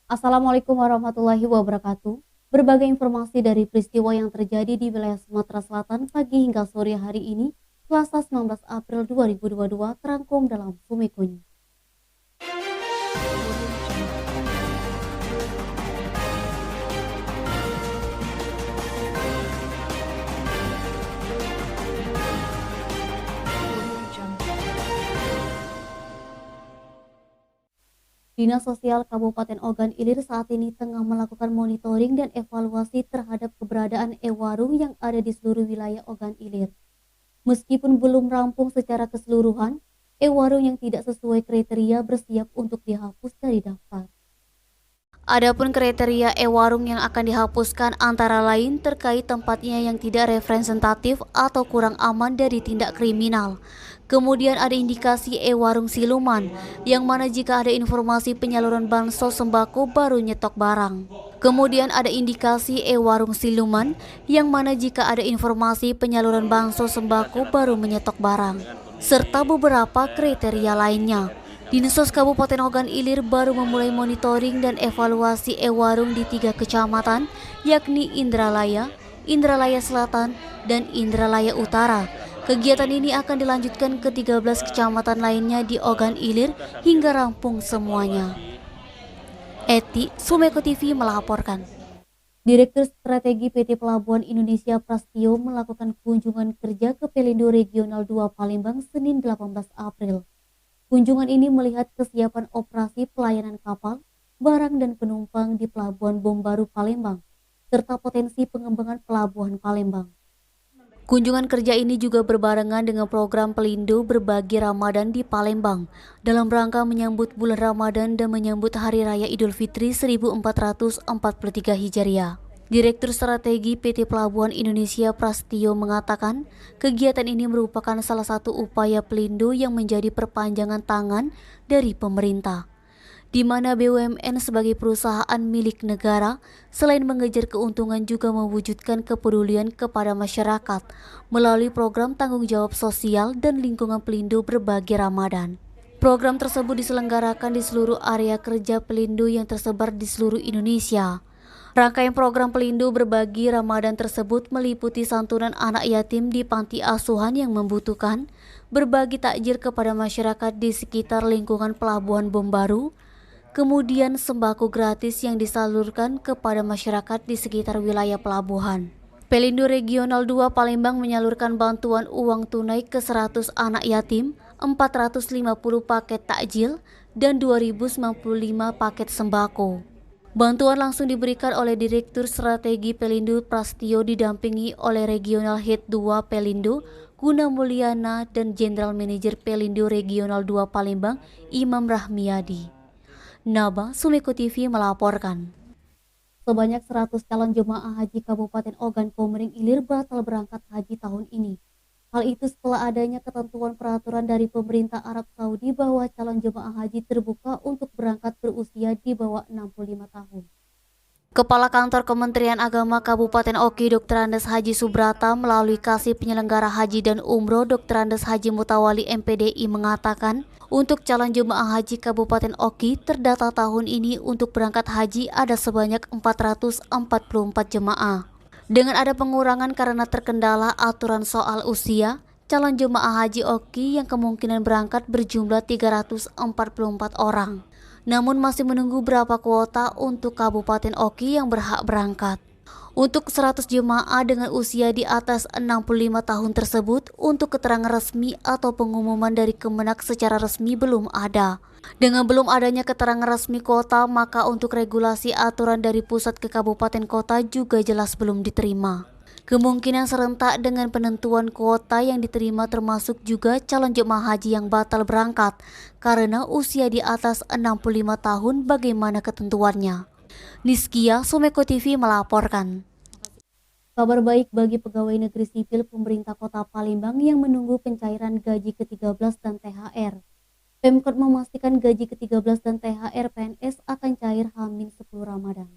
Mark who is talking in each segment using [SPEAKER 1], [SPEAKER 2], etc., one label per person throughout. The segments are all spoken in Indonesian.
[SPEAKER 1] Assalamualaikum warahmatullahi wabarakatuh. Berbagai informasi dari peristiwa yang terjadi di wilayah Sumatera Selatan pagi hingga sore hari ini, Selasa 19 April 2022, terangkum dalam Sumeko News. Dinas Sosial Kabupaten Ogan Ilir saat ini tengah melakukan monitoring dan evaluasi terhadap keberadaan e-warung yang ada di seluruh wilayah Ogan Ilir. Meskipun belum rampung secara keseluruhan, e-warung yang tidak sesuai kriteria bersiap untuk dihapus dari daftar. Adapun kriteria e-warung yang akan dihapuskan antara lain terkait tempatnya yang tidak representatif atau kurang aman dari tindak kriminal. Kemudian ada indikasi e-warung siluman, yang mana jika ada informasi penyaluran bansos sembako baru nyetok barang. Kemudian ada indikasi e-warung siluman, yang mana jika ada informasi penyaluran bansos sembako baru menyetok barang. Serta beberapa kriteria lainnya. Dinsos Kabupaten Ogan Ilir baru memulai monitoring dan evaluasi e-warung di 3 kecamatan, yakni Indralaya, Indralaya Selatan, dan Indralaya Utara. Kegiatan ini akan dilanjutkan ke 13 kecamatan lainnya di Ogan Ilir hingga rampung semuanya. Eti, Sumeko TV melaporkan. Direktur Strategi PT Pelabuhan Indonesia Prastio melakukan kunjungan kerja ke Pelindo Regional 2 Palembang Senin 18 April. Kunjungan ini melihat kesiapan operasi pelayanan kapal, barang dan penumpang di Pelabuhan Bom Baru Palembang, serta potensi pengembangan Pelabuhan Palembang. Kunjungan kerja ini juga berbarengan dengan program Pelindo Berbagi Ramadan di Palembang, dalam rangka menyambut bulan Ramadan dan menyambut Hari Raya Idul Fitri 1443 Hijriah. Direktur Strategi PT Pelabuhan Indonesia Prastio mengatakan, kegiatan ini merupakan salah satu upaya Pelindo yang menjadi perpanjangan tangan dari pemerintah, di mana BUMN sebagai perusahaan milik negara, selain mengejar keuntungan juga mewujudkan kepedulian kepada masyarakat melalui program tanggung jawab sosial dan lingkungan Pelindo Berbagi Ramadan. Program tersebut diselenggarakan di seluruh area kerja Pelindo yang tersebar di seluruh Indonesia. Rangkaian program Pelindo Berbagi Ramadan tersebut meliputi santunan anak yatim di panti asuhan yang membutuhkan, berbagi takjil kepada masyarakat di sekitar lingkungan Pelabuhan Bom Baru, kemudian sembako gratis yang disalurkan kepada masyarakat di sekitar wilayah pelabuhan. Pelindo Regional 2 Palembang menyalurkan bantuan uang tunai ke 100 anak yatim, 450 paket takjil, dan 2095 paket sembako. Bantuan langsung diberikan oleh Direktur Strategi Pelindo Prastio didampingi oleh Regional Head 2 Pelindo, Guna Mulyana, dan General Manager Pelindo Regional 2 Palembang, Imam Rahmiyadi. Naba, Sumeko TV melaporkan. Sebanyak 100 calon jemaah haji Kabupaten Ogan Komering Ilir batal berangkat haji tahun ini. Hal itu setelah adanya ketentuan peraturan dari pemerintah Arab Saudi bahwa calon jemaah haji terbuka untuk berangkat berusia di bawah 65 tahun. Kepala Kantor Kementerian Agama Kabupaten Oki Dr. Andes Haji Subrata melalui Kasih Penyelenggara Haji dan Umroh Dr. Andes Haji Mutawali MPDI mengatakan, untuk calon jemaah haji Kabupaten Oki terdata tahun ini untuk berangkat haji ada sebanyak 444 jemaah. Dengan ada pengurangan karena terkendala aturan soal usia, calon jemaah haji Oki yang kemungkinan berangkat berjumlah 344 orang. Namun masih menunggu berapa kuota untuk Kabupaten Oki yang berhak berangkat. Untuk 100 jemaah dengan usia di atas 65 tahun tersebut, untuk keterangan resmi atau pengumuman dari Kemenak secara resmi belum ada. Dengan belum adanya keterangan resmi kota, maka untuk regulasi aturan dari pusat ke kabupaten kota juga jelas belum diterima. Kemungkinan serentak dengan penentuan kuota yang diterima termasuk juga calon jemaah haji yang batal berangkat karena usia di atas 65 tahun bagaimana ketentuannya. Niskia, Sumeko TV melaporkan. Kabar baik bagi pegawai negeri sipil pemerintah Kota Palembang yang menunggu pencairan gaji ke-13 dan THR. Pemkot memastikan gaji ke-13 dan THR PNS akan cair H-10 Ramadan.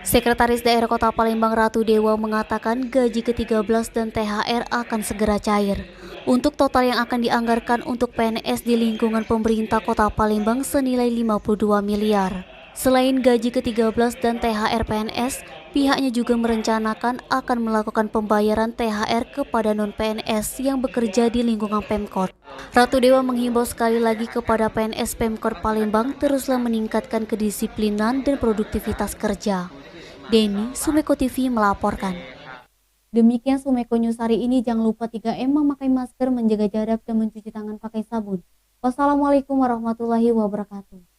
[SPEAKER 1] Sekretaris Daerah Kota Palembang Ratu Dewa mengatakan gaji ke-13 dan THR akan segera cair. Untuk total yang akan dianggarkan untuk PNS di lingkungan pemerintah Kota Palembang senilai 52 miliar. Selain gaji ke-13 dan THR PNS, pihaknya juga merencanakan akan melakukan pembayaran THR kepada non-PNS yang bekerja di lingkungan Pemkot. Ratu Dewa menghimbau sekali lagi kepada PNS Pemkot Palembang teruslah meningkatkan kedisiplinan dan produktivitas kerja. Denny, Sumeko TV melaporkan. Demikian Sumeko News hari ini. Jangan lupa 3M, memakai masker, menjaga jarak, dan mencuci tangan pakai sabun. Wassalamualaikum warahmatullahi wabarakatuh.